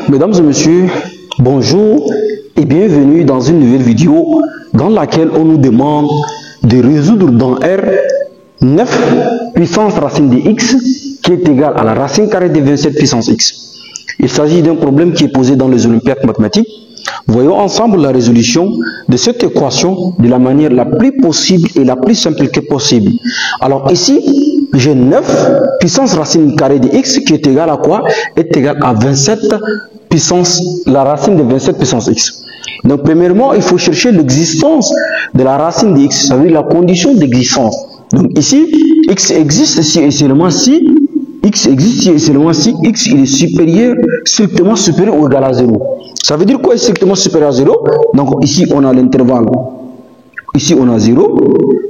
Mesdames et messieurs, bonjour et bienvenue dans une nouvelle vidéo dans laquelle on nous demande de résoudre dans R 9 puissance racine de x qui est égale à la racine carrée de 27 puissance x. Il s'agit d'un problème qui est posé dans les Olympiades mathématiques. Voyons ensemble la résolution de cette équation de la manière la plus possible et la plus simple que possible. Alors ici, j'ai 9 puissance racine carrée de x qui est égal à quoi? Est égal à 27 puissance, la racine de 27 puissance x. Donc premièrement, il faut chercher l'existence de la racine de x, ça veut dire la condition d'existence. Donc ici, x existe si et seulement si x existe si et seulement si x il est supérieur, strictement supérieur ou égal à 0. Ça veut dire quoi strictement supérieur à 0? Donc ici on a l'intervalle, ici on a 0,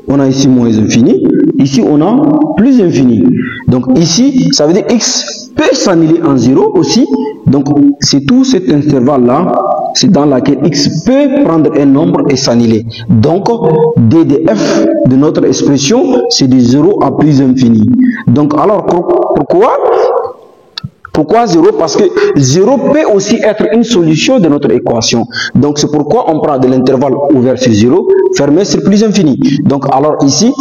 on a ici moins infini, ici on a plus infini. Donc ici ça veut dire x peut s'annuler en 0 aussi. Donc c'est tout cet intervalle là, c'est dans laquelle x peut prendre un nombre et s'annuler. Donc d de f de notre expression c'est de 0 à plus infini. Donc alors pourquoi 0? Parce que 0 peut aussi être une solution de notre équation. Donc c'est pourquoi on prend de l'intervalle ouvert sur 0, fermé sur plus infini. Donc alors ici,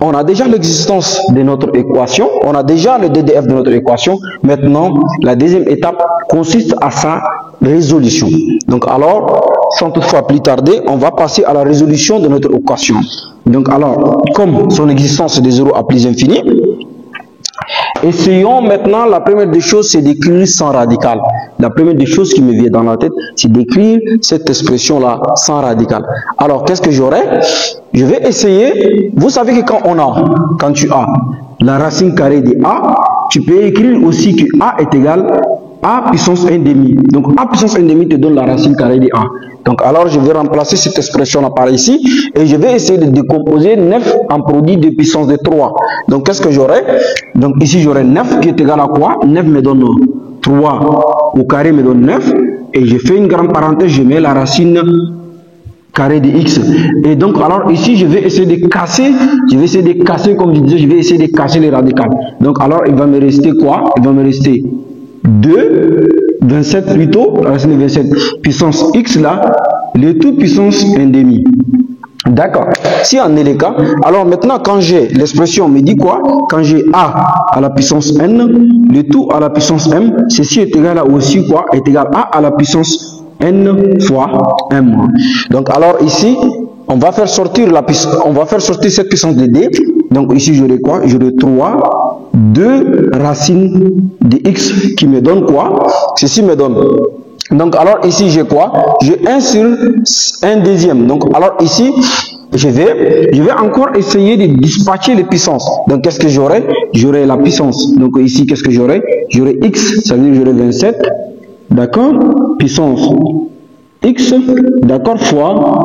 on a déjà l'existence de notre équation, on a déjà le DDF de notre équation. Maintenant, la deuxième étape consiste à sa résolution. Donc alors, sans toutefois plus tarder, on va passer à la résolution de notre équation. Donc alors, comme son existence est de 0 à plus infini, essayons maintenant, la première des choses, c'est d'écrire sans radical. La première des choses qui me vient dans la tête, c'est d'écrire cette expression-là sans radical. Alors, qu'est-ce que j'aurai? Je vais essayer, vous savez que quand tu as la racine carrée de a, tu peux écrire aussi que a est égal à puissance 1 demi. Donc, a puissance 1 demi te donne la racine carrée de a. Donc, alors, je vais remplacer cette expression-là par ici et je vais essayer de décomposer 9 en produit de puissance de 3. Donc, qu'est-ce que j'aurai? Donc, ici, j'aurai 9 qui est égal à quoi? 9 me donne 3 au carré me donne 9 et je fais une grande parenthèse, je mets la racine carré de x. Et donc, alors ici, je vais essayer de casser, comme je disais, je vais essayer de casser les radicales. Donc, alors, il va me rester quoi? Il va me rester 2, 27 plutôt, la racine de 27 puissance x là, le tout puissance 1 demi. D'accord. Si en est le cas, alors maintenant quand j'ai l'expression me dit quoi? Quand j'ai a à la puissance n, le tout à la puissance m, ceci est égal à aussi quoi? Est égal à la puissance n fois m. Donc alors ici, on va faire sortir cette puissance de d. Donc ici j'aurai quoi? J'aurai 3, 2 racines de x qui me donne quoi? Ceci me donne. Donc alors ici j'ai quoi? J'ai 1 sur 1 deuxième. Donc alors ici je vais encore essayer de dispatcher les puissances. Donc qu'est-ce que j'aurai? J'aurai la puissance. Donc ici qu'est-ce que j'aurai? J'aurai x, ça veut dire j'aurai 27, d'accord, puissance x, d'accord, fois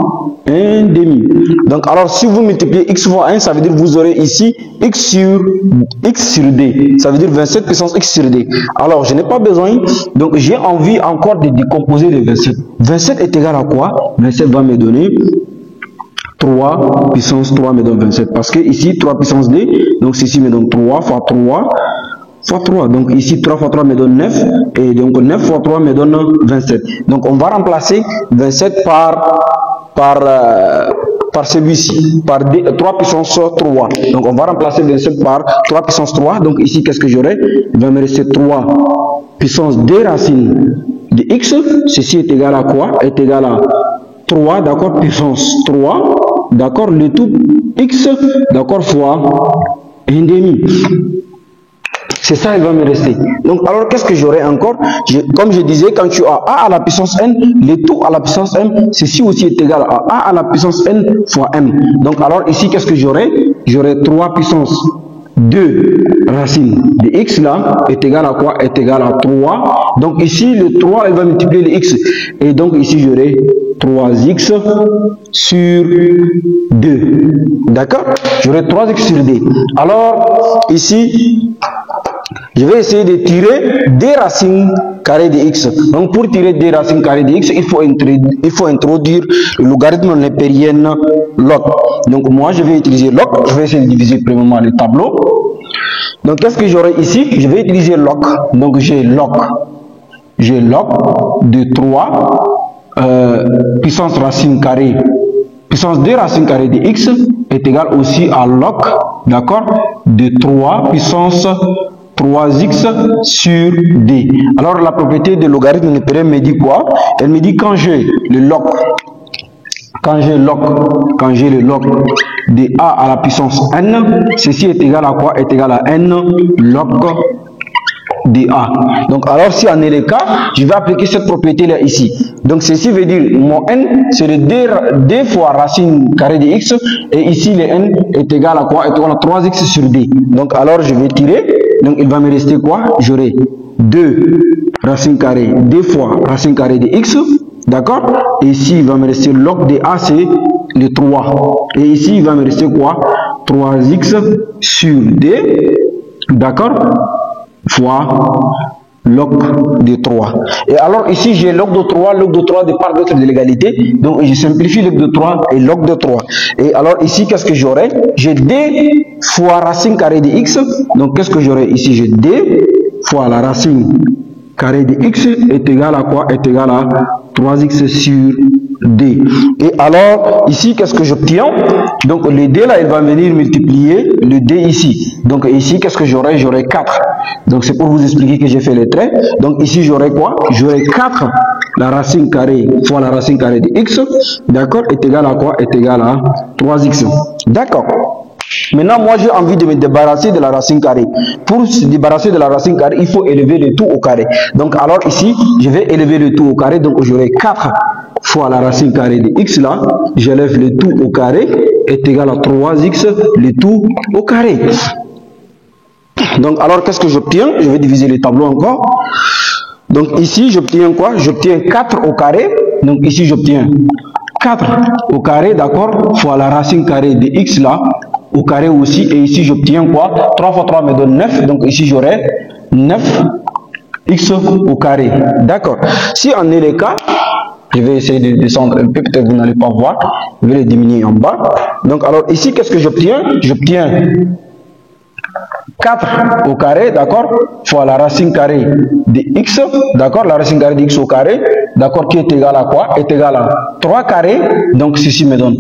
1 demi. Donc alors si vous multipliez x fois 1, ça veut dire vous aurez ici x sur d, ça veut dire 27 puissance x sur d. Alors je n'ai pas besoin, donc j'ai envie encore de décomposer les 27. 27 est égal à quoi? 27 va me donner 3 puissance 3 me donne 27, parce que ici 3 puissance d, donc ceci me donne 3 fois 3 fois 3, donc ici 3 fois 3 me donne 9, et donc 9 fois 3 me donne 27. Donc on va remplacer 27 par celui-ci, par 3 puissance 3. Donc on va remplacer 27 par 3 puissance 3. Donc ici qu'est-ce que j'aurai? Il va me rester 3 puissance d racine de x. Ceci est égal à quoi? Est égal à 3, d'accord, puissance 3, d'accord, le tout x, d'accord, fois 1 demi. C'est ça, il va me rester. Donc, alors, qu'est-ce que j'aurai encore? Comme je disais, quand tu as a à la puissance n, le tout à la puissance m, ceci aussi est égal à a à la puissance n fois m. Donc, alors, ici, qu'est-ce que j'aurai? J'aurai 3 puissance 2 racine de x là est égal à quoi? Est égal à 3. Donc, ici, le 3, il va multiplier le x. Et donc, ici, j'aurai 3x sur 2. D'accord? J'aurai 3x sur 2. Alors, ici, je vais essayer de tirer des racines carrées de x. Donc pour tirer des racines carrées de x, il faut introduire le logarithme népérien log. Donc moi je vais utiliser log. Je vais essayer de diviser premièrement le tableau. Donc qu'est-ce que j'aurai ici? Je vais utiliser log. Donc j'ai log j'ai log de 3 puissance racine carrée, puissance 2 racine carrée de x est égal aussi à log, d'accord, de 3 puissance 3x sur d. Alors la propriété de logarithme népérien me dit quoi? Elle me dit quand j'ai le log, quand j'ai le log de a à la puissance n, ceci est égal à quoi? Est égal à n log de a. Donc alors si en est le cas, je vais appliquer cette propriété là ici. Donc ceci veut dire mon n c'est le d fois racine carrée de x, et ici le n est égal à quoi? Est égal à 3x sur d. Donc alors je vais tirer, donc il va me rester quoi? J'aurai 2 racine carrée, 2 fois racine carrée de x, d'accord? Et ici il va me rester log de a, c'est le 3. Et ici il va me rester quoi? 3x sur d, d'accord, fois log de 3. Et alors ici j'ai log de 3 de part d'autre de l'égalité, donc je simplifie log de 3 et log de 3. Et alors ici qu'est-ce que j'aurai? J'ai d fois racine carrée de x, donc qu'est-ce que j'aurai ici? J'ai d fois la racine carré de x est égal à quoi? Est égal à 3x sur d. Et alors, ici, qu'est-ce que j'obtiens? Donc, le d là, il va venir multiplier le d ici. Donc, ici, qu'est-ce que j'aurai? J'aurai 4. Donc, c'est pour vous expliquer que j'ai fait les traits. Donc, ici, j'aurai quoi? J'aurai 4. La racine carrée fois la racine carrée de x, d'accord, est égal à quoi? Est égal à 3x. D'accord. Maintenant, moi, j'ai envie de me débarrasser de la racine carrée. Pour se débarrasser de la racine carrée, il faut élever le tout au carré. Donc, alors ici, je vais élever le tout au carré. Donc, j'aurai 4 fois la racine carrée de x là. J'élève le tout au carré est égal à 3x, le tout au carré. Donc, alors, qu'est-ce que j'obtiens? Je vais diviser le tableau encore. Donc, ici, j'obtiens quoi? J'obtiens 4 au carré. Donc, ici, j'obtiens 4 au carré, d'accord, fois la racine carrée de x là, au carré aussi, et ici j'obtiens quoi? 3 fois 3 me donne 9, donc ici j'aurai 9x au carré, d'accord. Si en est le cas, je vais essayer de descendre un peu, peut-être vous n'allez pas voir, je vais le diminuer en bas. Donc alors ici, qu'est-ce que j'obtiens? J'obtiens 4 au carré, d'accord, fois la racine carrée de x, d'accord, la racine carrée de x au carré, d'accord, qui est égal à quoi? Est égal à 3 carrés, donc ceci me donne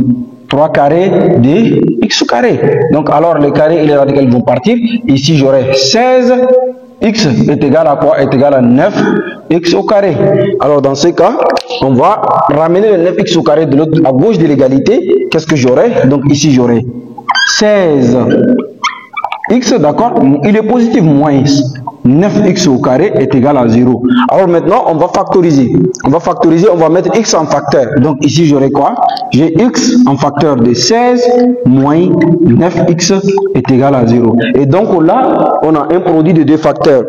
3 carrés de x au carré. Donc alors les carrés et les radicales vont partir. Ici j'aurai 16, x est égal à quoi? Est égal à 9x au carré. Alors dans ce cas, on va ramener le 9x au carré de l'autre à gauche de l'égalité. Qu'est-ce que j'aurai? Donc ici j'aurai 16 x, d'accord, il est positif, moins 9x au carré est égal à 0. Alors maintenant, on va factoriser. On va factoriser, on va mettre x en facteur. Donc ici, j'aurai quoi? J'ai x en facteur de 16 moins 9x est égal à 0. Et donc là, on a un produit de deux facteurs.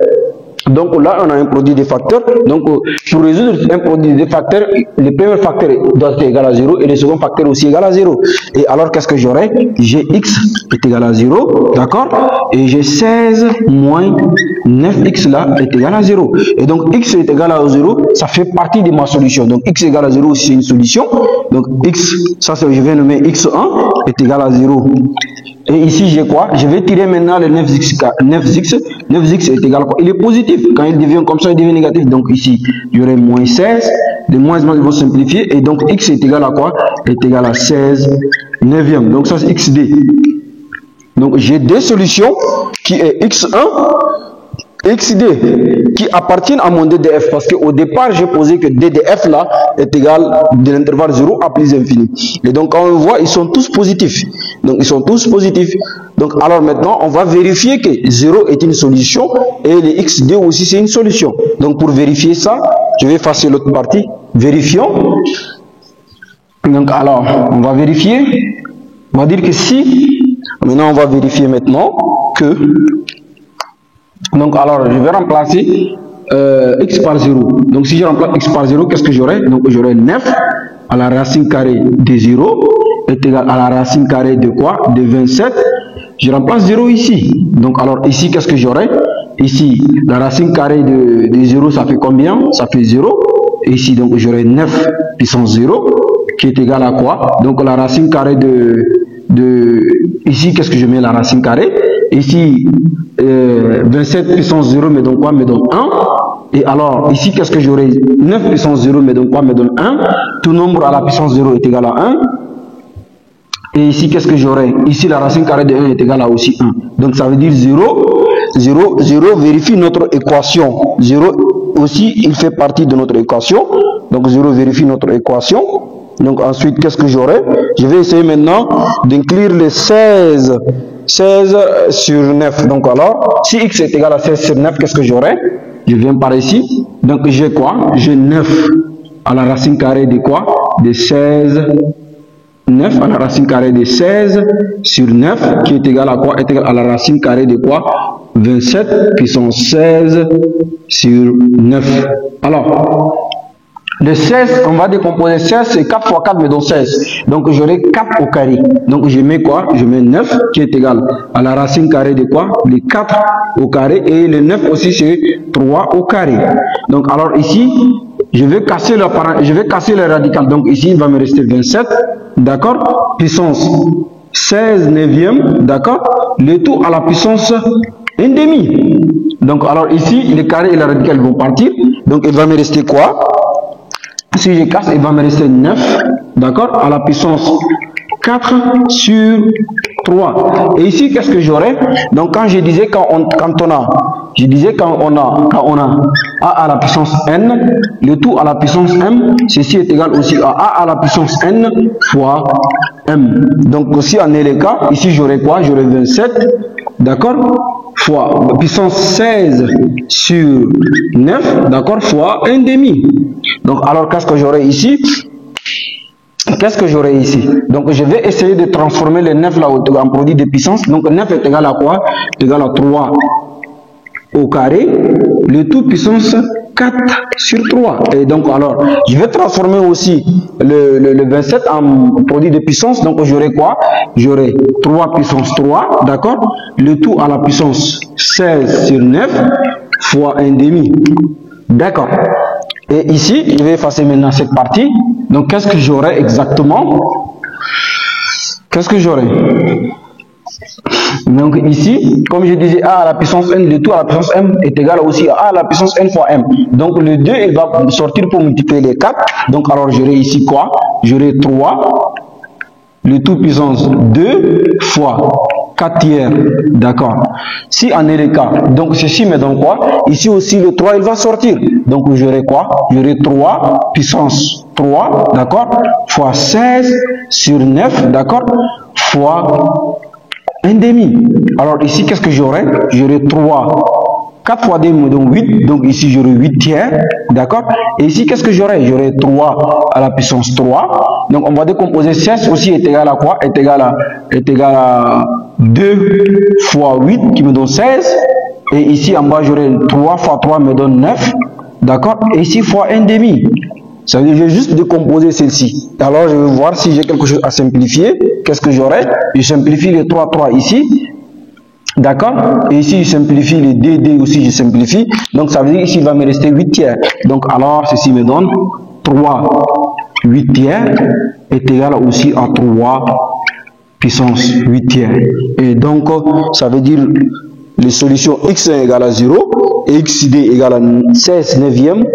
Donc là, on a un produit de facteurs. Donc pour résoudre un produit de facteurs, le premier facteur doit être égal à 0 et le second facteur aussi égal à 0. Et alors, qu'est-ce que j'aurai? J'ai x est égal à 0, d'accord? Et j'ai 16 moins 9x là est égal à 0. Et donc x est égal à 0, ça fait partie de ma solution. Donc x égale à 0 aussi, c'est une solution. Donc x, ça je vais nommer x1 est égal à 0. Et ici, j'ai quoi? Je vais tirer maintenant le 9x est égal à quoi? Il est positif. Quand il devient comme ça, il devient négatif. Donc ici, j'aurai moins 16. Les moins ils vont simplifier. Et donc, x est égal à quoi? Est égal à 16 neuvième. Donc ça, c'est xd. Donc, j'ai deux solutions qui est x1 et xd qui appartiennent à mon ddf. Parce qu'au départ, j'ai posé que ddf là est égal de l'intervalle 0 à plus infini. Et donc, quand on voit, ils sont tous positifs. Donc, ils sont tous positifs. Donc, alors maintenant, on va vérifier que 0 est une solution et le xd aussi, c'est une solution. Donc, pour vérifier ça, je vais effacer l'autre partie. Vérifions. Donc, alors, on va vérifier. On va dire que si, maintenant, on va vérifier maintenant que, donc, alors, je vais remplacer x par 0. Donc, si je remplace x par 0, qu'est-ce que j'aurai? Donc, j'aurai 9 à la racine carrée de 0 est égal à la racine carrée de quoi? De 27. Je remplace 0 ici. Donc, alors, ici, qu'est-ce que j'aurai? Ici, la racine carrée de 0, ça fait combien? Ça fait 0. Et ici, donc, j'aurai 9 puissance 0 qui est égal à quoi? Donc, la racine carrée ici, qu'est-ce que je mets? La racine carrée. Ici, 27 puissance 0 me donne quoi? Me donne 1. Et alors, ici, qu'est-ce que j'aurai? 9 puissance 0 me donne quoi? Me donne 1. Tout nombre à la puissance 0 est égal à 1. Et ici, qu'est-ce que j'aurai? Ici, la racine carrée de 1 est égale à aussi 1. Donc, ça veut dire 0. 0, 0 vérifie notre équation. 0 aussi, il fait partie de notre équation. Donc, 0 vérifie notre équation. Donc, ensuite, qu'est-ce que j'aurai? Je vais essayer maintenant d'inclure les 16 sur 9. Donc, alors, si x est égal à 16 sur 9, qu'est-ce que j'aurai? Je viens par ici. Donc, j'ai quoi? J'ai 9 à la racine carrée de quoi? De 16. 9 à la racine carrée de 16 sur 9 qui est égal à quoi? Est égal à la racine carrée de quoi? 27 puissance 16 sur 9. Alors, le 16, on va décomposer 16, c'est 4 fois 4 me donne 16. Donc, j'aurai 4 au carré. Donc, je mets quoi? Je mets 9 qui est égal à la racine carrée de quoi? Les 4 au carré. Et le 9 aussi, c'est 3 au carré. Donc, alors ici, je vais casser le radical. Donc, ici, il va me rester 27. D'accord? Puissance 16 neuvième. D'accord? Le tout à la puissance 1 demi. Donc, alors ici, les carrés et la radicale vont partir. Donc, il va me rester quoi? Si je casse, il va me rester 9, d'accord, à la puissance 4 sur 3. Et ici, qu'est-ce que j'aurai? Donc, quand je disais quand on a a à la puissance n, le tout à la puissance m, ceci est égal aussi à a à la puissance n fois m. Donc, aussi en est le cas, ici j'aurai quoi? J'aurai 27, d'accord, fois puissance 16 sur 9, d'accord, fois 1 demi. Donc, alors, qu'est-ce que j'aurai ici? Qu'est-ce que j'aurai ici? Donc, je vais essayer de transformer les 9 là en produit de puissance. Donc, 9 est égal à quoi? C'est égal à 3 au carré. Le tout puissance 4 sur 3. Et donc, alors, je vais transformer aussi le 27 en produit de puissance. Donc, j'aurai quoi? J'aurai 3 puissance 3, d'accord? Le tout à la puissance 16 sur 9 fois 1 demi. D'accord. Et ici, je vais effacer maintenant cette partie. Donc, qu'est-ce que j'aurai exactement? Qu'est-ce que j'aurai? Donc, ici, comme je disais, a à la puissance n, le tout à la puissance m est égal aussi à a à la puissance n fois m. Donc, le 2, il va sortir pour multiplier les 4. Donc, alors, j'aurai ici quoi? J'aurai 3, le tout puissance 2 fois 4 tiers, d'accord. Si en est le cas, donc ceci me donne quoi? Ici aussi le 3 il va sortir. Donc j'aurai quoi? J'aurai 3 puissance 3, d'accord, fois 16 sur 9, d'accord, fois 1 demi. Alors ici qu'est-ce que j'aurai? J'aurai 3. 4 fois 2 me donne 8, donc ici j'aurai 8 tiers, d'accord. Et ici qu'est-ce que j'aurai? J'aurai 3 à la puissance 3. Donc on va décomposer 16 aussi est égal à quoi? Est égal à 2 fois 8 qui me donne 16. Et ici en bas j'aurai 3 fois 3 me donne 9, d'accord. Et ici fois 1 demi. Ça veut dire que je vais juste décomposer celle-ci. Alors je vais voir si j'ai quelque chose à simplifier. Qu'est-ce que j'aurai? Je simplifie les 3 ici. D'accord? Et ici, je simplifie les DD aussi, je simplifie. Donc, ça veut dire ici, il va me rester 8 tiers. Donc, alors, ceci me donne 3. 8 tiers est égal aussi à 3 puissance 8 tiers. Et donc, ça veut dire les solutions x1 égale à 0 et xd égale à 16 neuvième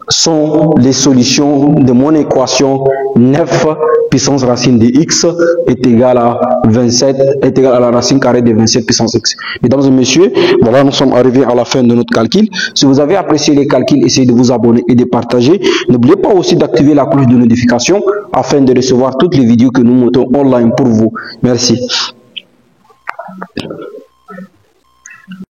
sont les solutions de mon équation 9 puissance racine de x est égal à 27, est égal à la racine carrée de 27 puissance x. Mesdames et messieurs, voilà, nous sommes arrivés à la fin de notre calcul. Si vous avez apprécié les calculs, essayez de vous abonner et de partager. N'oubliez pas aussi d'activer la cloche de notification afin de recevoir toutes les vidéos que nous montons online pour vous. Merci.